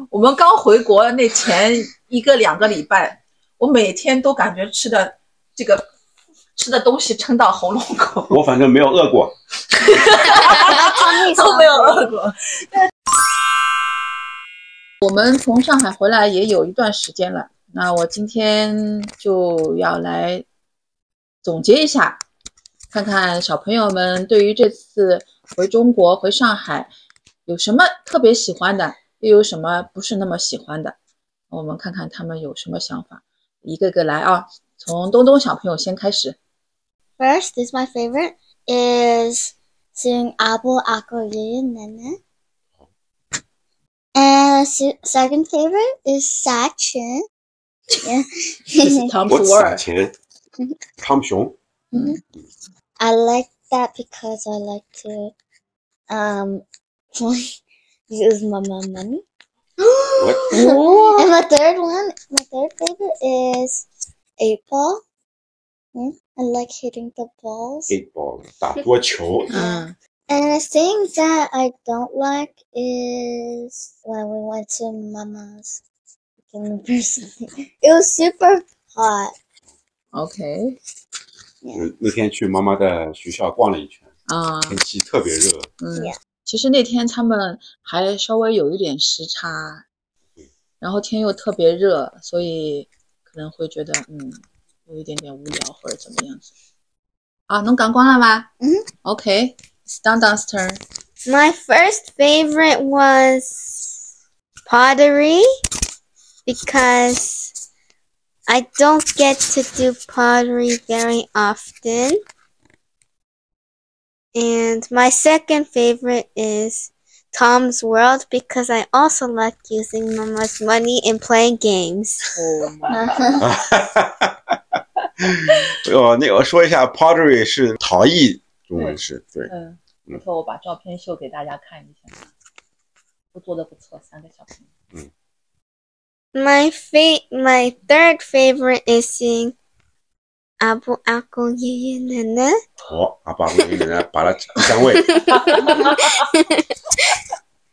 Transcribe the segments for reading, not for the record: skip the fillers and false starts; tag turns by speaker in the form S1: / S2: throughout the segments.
S1: 我们刚回国那前1个2个礼拜，我每天都感觉吃的东西撑到喉咙口。
S2: 我反正没有饿过，
S1: 都没有饿过。我们从上海回来也有一段时间了，那我今天就要来总结一下，看看小朋友们对于这次回中国回上海有什么特别喜欢的，又有什么不是那么喜欢的，我们看看他们有什么想法，一个个来啊，从东东小朋友先开始。
S3: First is my favorite is seeing Abu Ako Yeye Nene. And second favorite is Sachin. Yeah.
S1: This is Tom's
S2: 我撒
S1: word.
S2: 钱，汤姆熊。
S3: I like that because I like to use my money. And my third favorite is 8 ball. I like hitting the balls.
S2: 8 ball 打多球。
S3: And a thing that I don't like is when we went to Mama's university. It was super hot.
S1: OK
S2: 那天去妈妈的学校逛了一圈，
S1: 啊，
S2: 天气特别热。
S1: 其实那天他们还稍微有一点时差，然后天又特别热，所以可能会觉得有一点点无聊或者怎么样子。啊，侬讲光了吗？OK It's Dan's turn.
S3: My first favorite was pottery because I don't get to do pottery very often. And my second favorite is Tom's World because I also like using Mama's money and playing games.
S2: 那个我说一下 pottery 是陶艺，中文是对。
S1: 回头我把照片秀给大家看一下，都做得不错，3个小朋友。
S3: My third favorite is seeing Abu Ako Yeye Nene.
S2: 好，阿爸给你来拔了第3位。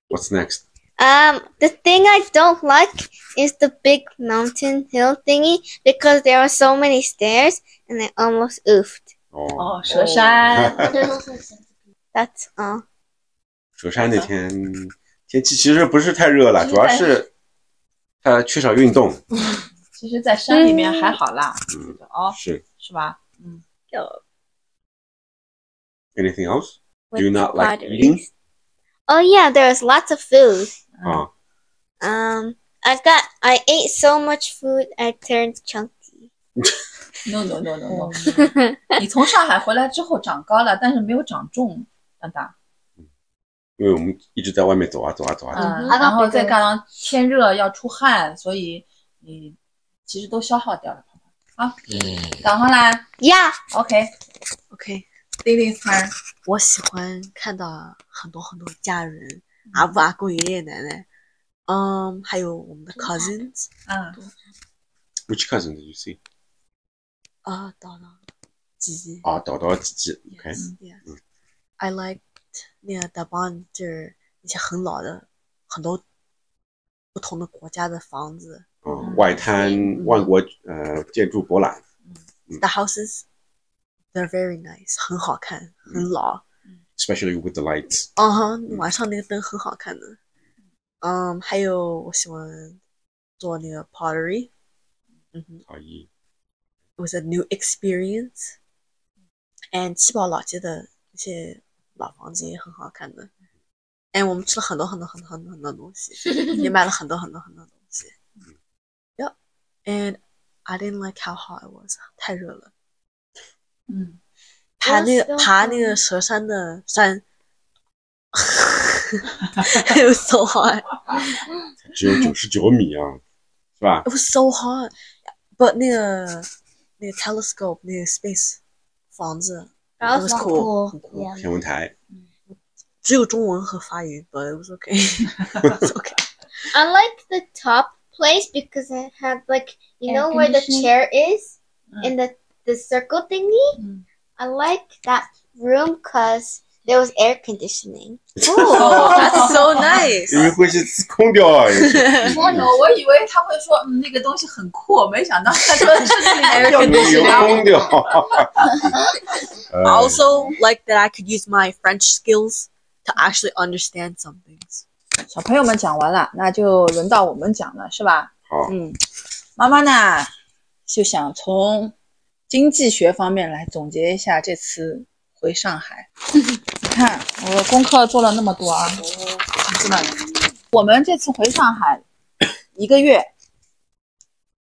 S2: What's next?
S3: The thing I don't like is the big mountain hill thingy because there are so many stairs and I almost oofed.
S1: 哦，蛇山。
S3: That's all.
S2: 蛇山那天天气其实不是太热了，主要是它缺少运动。
S1: 其实在山里面还好啦。是吧
S2: Anything else? Do you not like eating?
S3: Oh yeah, there's lots of food. I ate so much food I turned chunky.
S1: No. 你从上海回来之后长高了，但是没有长重，蛋蛋。
S2: 因为我们一直在外面走啊。
S1: 然后再加上天热要出汗，所以你其实都消耗掉了。好，讲好啦。
S3: Yeah.
S4: OK.
S1: 丁丁 turn。
S4: 我喜欢看到很多家人，阿布阿公爷爷奶奶，还有我们的 cousins。Which
S2: cousin did you see?
S4: 叨叨姐姐。
S2: 叨叨姐姐。OK.
S4: I liked 那个 Daban 就是那些很老的很多不同的国家的房子。
S2: 外滩万国建筑博览。
S4: The houses, they're very nice， 很好看，很老。
S2: Especially with the lights.
S4: 晚上那个灯很好看的。还有我喜欢做那个 pottery。
S2: 陶艺。
S4: It was a new experience. And 七宝老街的那些老房子也很好看的。And 我们吃了很多东西，也买了很多东西。Yep. And I didn't like how hot it was. 太热了。爬那个蛇山的山。It was so hot.
S2: 只有99米啊，是吧
S4: ？It was so hot. But 那个 telescope 那个 space 房子
S3: That
S4: was
S3: was
S4: cool.
S3: cool.
S2: 天文台。
S4: 只有中文和法语 but it was okay. It's okay.
S3: I like the top place because it had like know where the chair is in the circle thingy. I like that room because There was air conditioning.
S4: Oh, that's so nice.
S2: 因为会是空调啊，也是。
S1: 我以为他会说，那个东西很酷，没想到他说是那
S2: 有空调。
S4: Also, like that I could use my French skills to actually understand some things.
S1: 小朋友们讲完了，那就轮到我们讲了，是吧？
S2: 好，
S1: 妈妈呢就想从经济学方面来总结一下这次回上海。你看我功课做了那么多啊，是吧？我们这次回上海1个月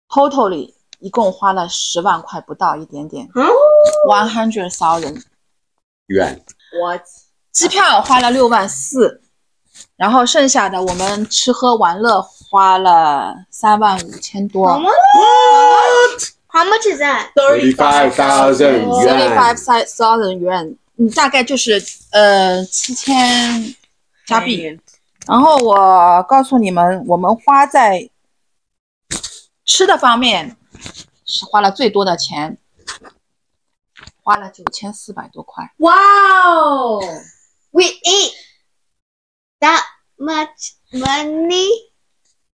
S1: ，totally 一共花了10万块不到一点点，100,000
S2: 远。
S4: What?
S1: 机票花了6万4，然后剩下的我们吃喝玩乐花了3万5千多。
S3: How much is that?
S2: 35,000
S1: 35,000元，大概就是7000加币。然后我告诉你们，我们花在吃的方面是花了最多的钱，花了9400多块。
S4: Wow!
S3: We ate that much money?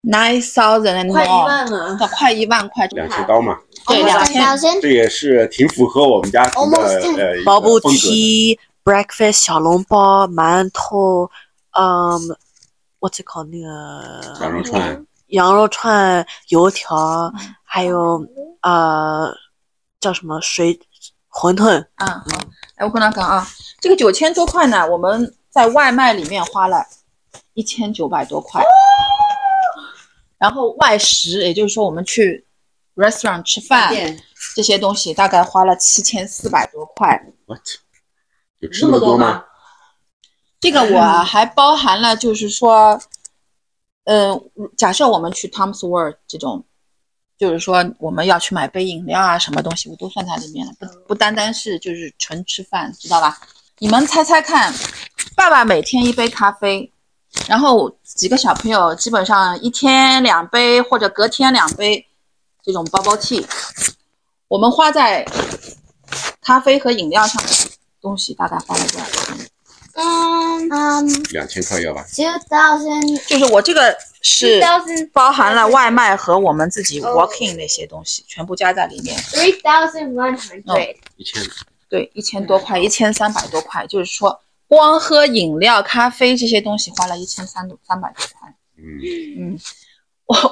S1: 9,000 and
S4: 快1
S1: more，
S4: 万了。
S1: 快1万块。
S2: 2000刀嘛，
S1: 对
S3: Almost
S1: 2000。
S3: 10,000?
S2: 这也是挺符合我们家庭的
S3: Almost
S2: 一个
S4: bubble
S2: 风格的。
S4: tea, breakfast, 小笼包、馒头，what's it called 那个
S2: 羊肉串，
S4: 羊肉串、油条，还有叫什么馄饨。
S1: 好，哎，我跟他讲啊，这个9000多块呢，我们在外卖里面花了1900多块，然后外食，也就是说我们去 restaurant 吃饭这些东西，大概花了7400多块。
S2: What？ 有吃那么多吗？
S1: 这个我还包含了，就是说，假设我们去 Tom's World 这种，就是说我们要去买杯饮料啊，什么东西我都算在里面了，不单单是就是纯吃饭，知道吧？你们猜猜看，爸爸每天1杯咖啡，然后几个小朋友基本上1天2杯或者隔天2杯这种 bubble tea， 我们花在咖啡和饮料上的东西大概花了多少钱
S2: 2000块要吧？
S3: 2,000.
S1: 就是我这个是
S3: 2000
S1: 包含了外卖和我们自己 working 那些东西，全部加在里面。
S3: 3,100.
S2: 1000。
S1: 对，1000多块，1300多块，就是说光喝饮料、咖啡这些东西花了1300多块。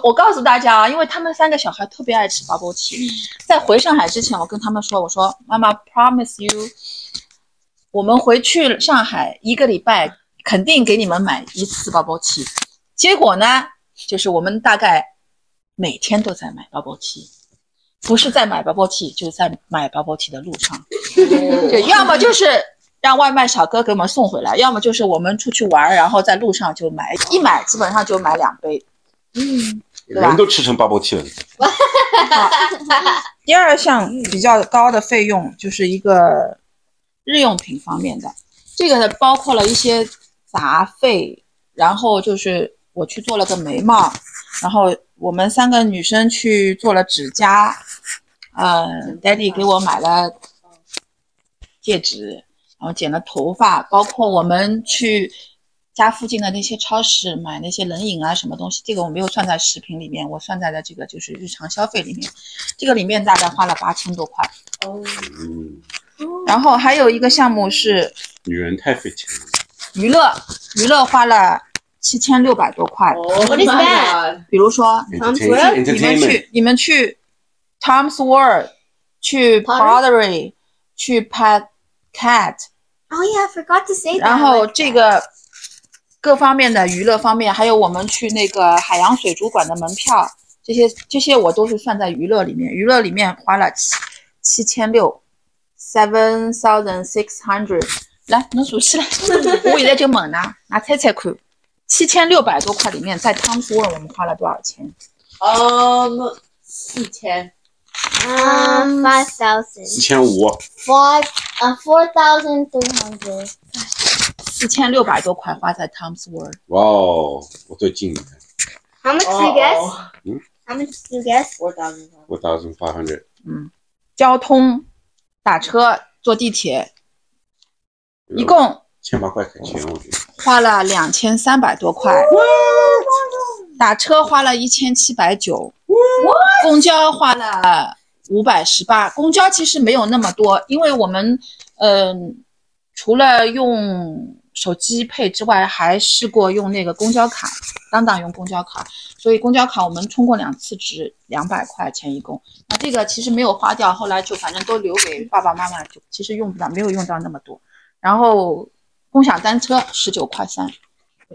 S1: 我告诉大家啊，因为他们3个小孩特别爱吃 bubble tea， 在回上海之前，我跟他们说，我说妈妈 promise you， 我们回去上海1个礼拜肯定给你们买1次 bubble tea。结果呢，就是我们大概每天都在买 bubble tea。不是在买 bubble tea， 就是在买 bubble tea 的路上，就要么就是让外卖小哥给我们送回来，要么就是我们出去玩，然后在路上就买，一买基本上就买2杯，对吧？
S2: 人都吃成 bubble tea 了。
S1: 第二项比较高的费用就是一个日用品方面的，这个呢包括了一些杂费，然后就是我去做了个眉毛，然后我们3个女生去做了指甲，Daddy 给我买了戒指，然后剪了头发，包括我们去家附近的那些超市买那些冷饮啊什么东西，这个我没有算在食品里面，我算在了这个就是日常消费里面，这个里面大概花了8000多块。然后还有一个项目是
S2: 女人太费钱了。
S1: 娱乐花了7600多块。
S3: What is that?
S1: 比如说
S2: Entertainment
S1: 你们去 Tom's World， 去 Pottery， 去 Pet Cat，
S3: Oh yeah, I forgot to say that.
S1: 然后这个各方面的娱乐方面，还有我们去那个海洋水族馆的门票，这些我都是算在娱乐里面。娱乐里面花了7600 7,600。来，侬数起来，我现在就问呐，拿猜猜看，7600多块里面，在Tom's World我们花了多少钱
S4: 4000。
S3: 5,000.
S2: 4500。
S3: 4,300.
S1: 4600多块花在Tom's World。
S2: 哇哦，我最近的。
S3: How much do you guess? How much do you guess?
S2: 4,500。
S1: 交通、打车、坐地铁，一共
S2: 1800块可钱，我觉得。
S1: 花了2300多块，打车花了1790，公交花了518。公交其实没有那么多，因为我们除了用手机配之外，还试过用那个公交卡，当用公交卡，所以公交卡我们充过2次值200块钱一共。那这个其实没有花掉，后来就反正都留给爸爸妈妈，就其实用不到，没有用到那么多。然后共享单车19.3块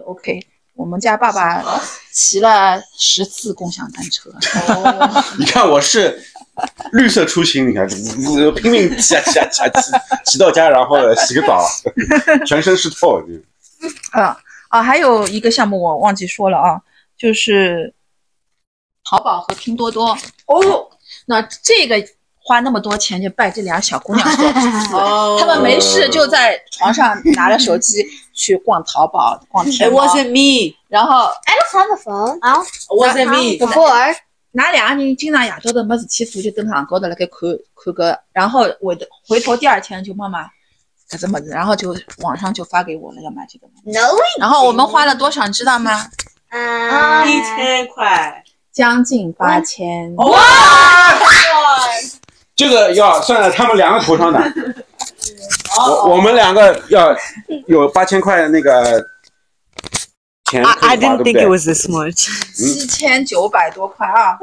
S1: ，OK。我们家爸爸骑了10次共享单车。
S2: 你看我是绿色出行，你看拼命骑到家，然后洗个澡，全身湿透。
S1: 还有一个项目我忘记说了啊，就是淘宝和拼多多。那这个花那么多钱就拜这俩小姑娘所赐。她们没事就在床上拿着手机去逛淘宝、逛天猫。
S4: It wasn't me.
S1: 然后
S3: I don't have a phone.
S4: It wasn't me.
S3: Before.
S1: 那两个人经常夜到头没事体做，就登上高头来看个，然后回头第二天就妈妈搿只么子，然后就网上就发给我了，要买这个。
S3: No.
S1: 然后我们花了多少，你知道吗
S4: 1000块，
S1: 将近8000。
S2: 哇！这个要算在他们2个头上的。我们2个要有8000块的那个钱。
S4: I didn't think it was this much.
S1: 7900多块啊！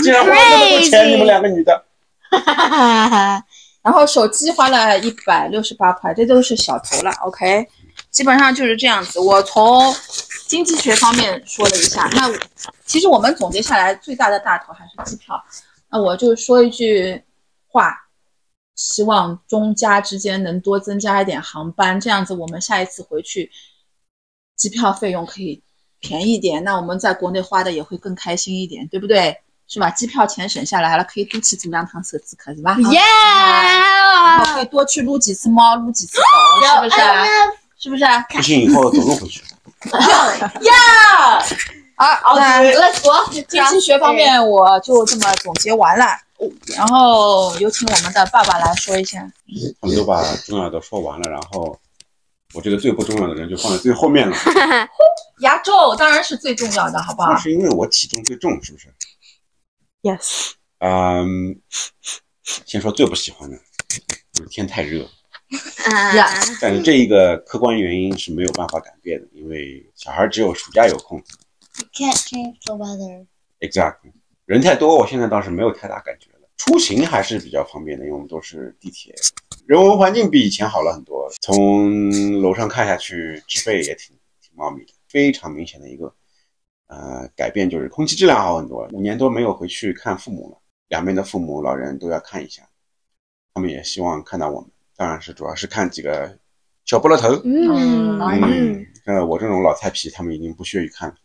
S2: 竟然花了那么多钱，你们2个女的。
S1: 然后手机花了168块，这都是小头了。OK， 基本上就是这样子。我从经济学方面说了一下，那其实我们总结下来最大的大头还是机票。那我就说一句话，希望中加之间能多增加一点航班，这样子我们下一次回去机票费用可以便宜一点，那我们在国内花的也会更开心一点，对不对？是吧？机票钱省下来了，可以多去做2趟手指壳，是吧
S3: Yeah.
S1: 然后可以多去撸几次猫，撸几次狗，是不是？是不是？
S2: 不行，以后走路回去。
S1: 好，那
S3: Let's walk
S1: 经济学方面我就这么总结完了，然后有请我们的爸爸来说一下。
S2: 他们都把重要的说完了，然后我这个最不重要的人就放在最后面了。
S1: 压轴当然是最重要的，好不好
S2: 那？是因为我体重最重，是不是？
S4: Yes.
S2: 先说最不喜欢的，就是天太热。
S1: 呀，
S2: 但是这一个客观原因是没有办法改变的，因为小孩只有暑假有空。
S3: You can't change the weather.
S2: Exactly， 人太多，我现在倒是没有太大感觉了。出行还是比较方便的，因为我们都是地铁，人文环境比以前好了很多。从楼上看下去，植被也挺茂密的，非常明显的一个改变就是空气质量好很多。5年多没有回去看父母了，两边的父母老人都要看一下，他们也希望看到我们。当然是主要是看几个小菠萝头。我这种老菜皮，他们已经不屑于看了。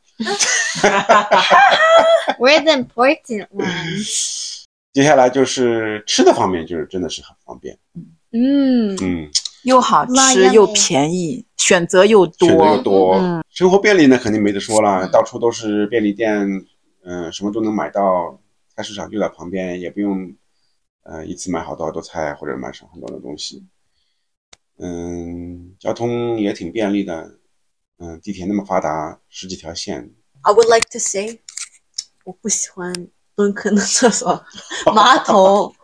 S3: We're the important ones.
S2: 接下来就是吃的方面，就是真的是很方便。
S1: 又好吃又便宜，选择又多。
S2: 选择又多，生活便利呢肯定没得说了，到处都是便利店，什么都能买到，菜市场就在旁边，也不用一次买好多菜或者买上很多的东西。交通也挺便利的，地铁那么发达，10几条线。
S4: I would like to say， 我不喜欢蹲坑的厕所马桶。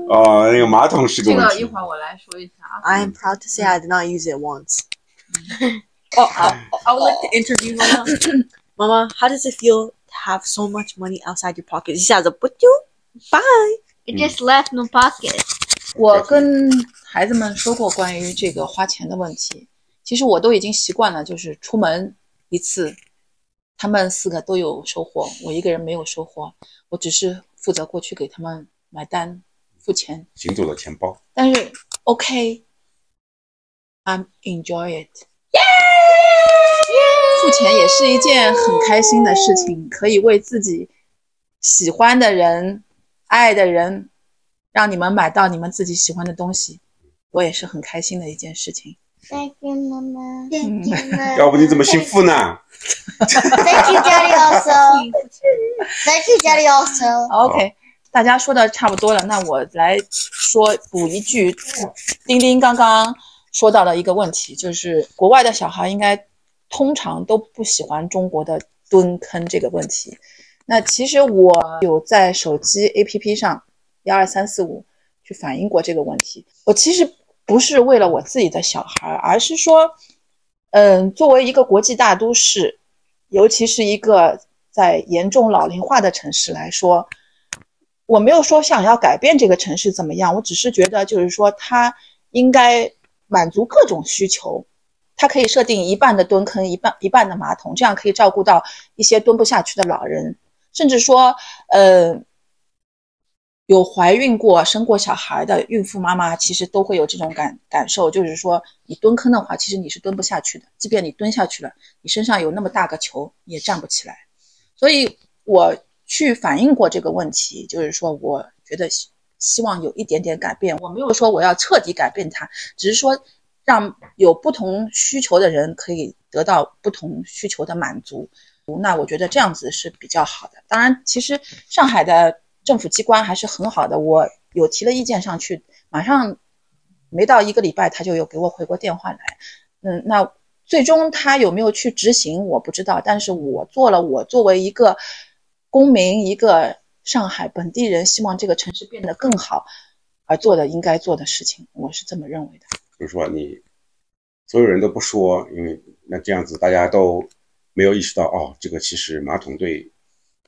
S2: 那个马桶是个问题。
S1: 这个一会儿我来说一下啊。
S4: I am proud to say I did not use it once. I would like to interview Mama. Mama, how does it feel to have so much money outside your pocket? 一下子不丢 ，bye.
S3: It just left no pocket.
S1: 我跟孩子们说过关于这个花钱的问题，其实我都已经习惯了，就是出门一次，他们4个都有收获，我一个人没有收获，我只是负责过去给他们买单、付钱，
S2: 行走的钱包。
S1: 但是 OK， I'm enjoy it。付钱也是一件很开心的事情，可以为自己喜欢的人、爱的人，让你们买到你们自己喜欢的东西，我也是很开心的一件事情。
S3: Thank you, Mama. Thank you, Mama.
S2: 要不你怎么姓付呢
S3: Thank you, Daddy. Also. Thank you, Daddy. Also.
S1: OK， 大家说的差不多了，那我来补一句，丁丁刚刚说到了一个问题，就是国外的小孩应该通常都不喜欢中国的蹲坑这个问题。那其实我有在手机 APP 上12345去反映过这个问题。我其实不是为了我自己的小孩，而是说作为一个国际大都市，尤其是一个在严重老龄化的城市来说，我没有说想要改变这个城市怎么样，我只是觉得就是说它应该满足各种需求，它可以设定一半的蹲坑，一半的马桶，这样可以照顾到一些蹲不下去的老人，甚至说有怀孕过生过小孩的孕妇妈妈其实都会有这种感受，就是说你蹲坑的话其实你是蹲不下去的，即便你蹲下去了，你身上有那么大个球你也站不起来。所以我去反映过这个问题，就是说我觉得希望有一点点改变，我没有说我要彻底改变它，只是说让有不同需求的人可以得到不同需求的满足，那我觉得这样子是比较好的。当然其实上海的政府机关还是很好的，我有提了意见上去，马上没到1个礼拜他就有给我回过电话来。那最终他有没有去执行我不知道，但是我做了我作为一个公民，一个上海本地人，希望这个城市变得更好而做的应该做的事情，我是这么认为的。
S2: 就是说你所有人都不说，因为那这样子大家都没有意识到这个其实马桶对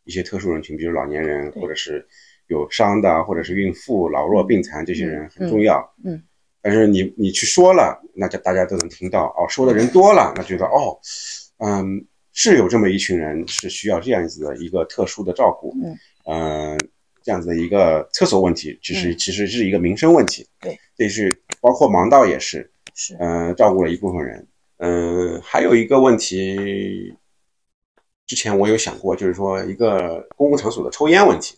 S2: 一些特殊人群，比如老年人或者是有伤的或者是孕妇老弱病残这些人很重要。但是你去说了，那就大家都能听到说的人多了，那觉得是有这么一群人是需要这样子的一个特殊的照顾。这样子的一个厕所问题其实是一个民生问题。
S1: 对，
S2: 这是包括盲道也是照顾了一部分人。还有一个问题之前我有想过，就是说一个公共场所的抽烟问题。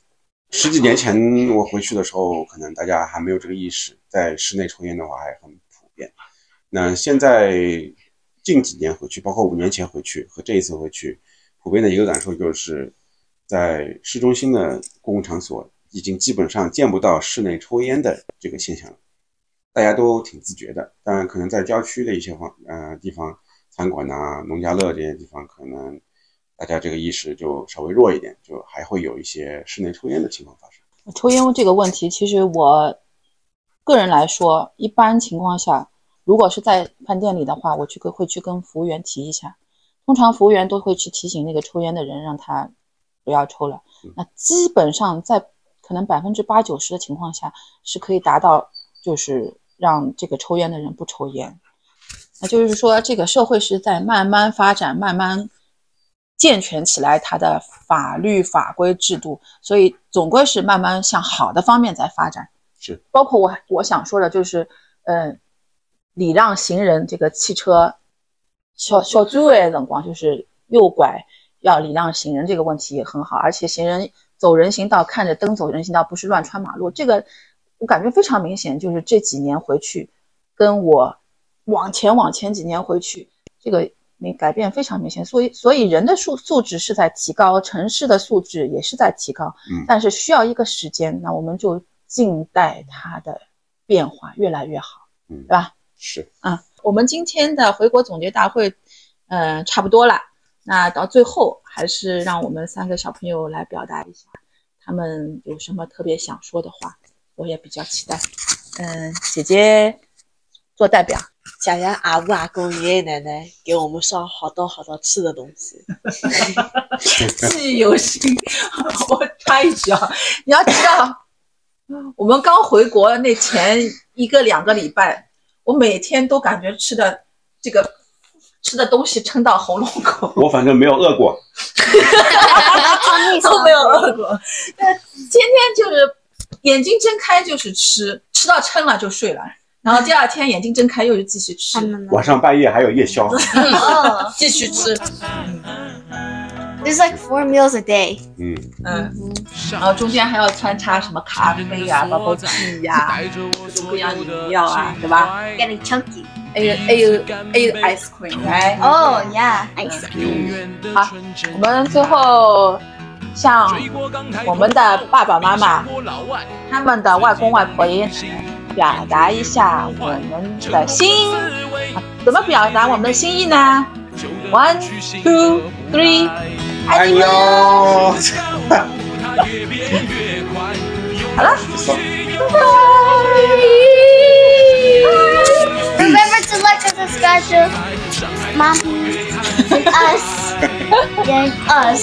S2: 10几年前我回去的时候，可能大家还没有这个意识，在室内抽烟的话还很普遍。那现在近几年回去，包括5年前回去和这一次回去，普遍的一个感受就是在市中心的公共场所已经基本上见不到室内抽烟的这个现象了，大家都挺自觉的。当然可能在郊区的一些地方，餐馆农家乐这些地方，可能大家这个意识就稍微弱一点，就还会有一些室内抽烟的情况发生。
S1: 抽烟这个问题，其实我个人来说，一般情况下如果是在饭店里的话，我会去跟服务员提一下，通常服务员都会去提醒那个抽烟的人让他不要抽了。那基本上在可能80%、90%的情况下是可以达到就是让这个抽烟的人不抽烟。那就是说这个社会是在慢慢发展，慢慢健全起来它的法律法规制度，所以总归是慢慢向好的方面在发展。
S2: 是，
S1: 包括我想说的就是礼让行人，这个汽车小转的辰光就是右拐要礼让行人，这个问题也很好。而且行人走人行道看着灯走人行道，不是乱穿马路，这个我感觉非常明显。就是这几年回去跟我往前几年回去，这个改变非常明显。所以人的素质是在提高，城市的素质也是在提高，但是需要一个时间，那我们就静待它的变化越来越好，对吧？
S2: 是
S1: 我们今天的回国总结大会差不多了，那到最后还是让我们3个小朋友来表达一下他们有什么特别想说的话，我也比较期待。姐姐做代表，
S4: 谢谢阿婆阿公爷爷奶奶给我们烧好多吃的东西。
S1: 记忆犹新。我插一句你要知道我们刚回国那前1个2个礼拜，我每天都感觉吃的东西撑到喉咙口。
S2: 我反正没有饿过。
S1: 都没有饿过，天天就是眼睛睁开就是吃到撑了就睡了，然后第2天眼睛睁开又是继续吃，
S2: 晚上半夜还有夜宵。
S1: 继续吃。
S3: There's like 4 meals a day.
S1: 然后中间还要穿插什么咖啡包括气各种各样饮料对吧
S3: Getting chunky.
S1: 还有 ice cream， right?
S3: Oh yeah, ice cream.
S1: 好，我们最后向我们的爸爸妈妈、他们的外公外婆、爷爷奶奶表达一下我们的心。怎么表达我们的心意呢 ？1, 2, 3， 爱你们！好了，拜拜。
S3: Remember to like and subscribe to Mom and us. And us.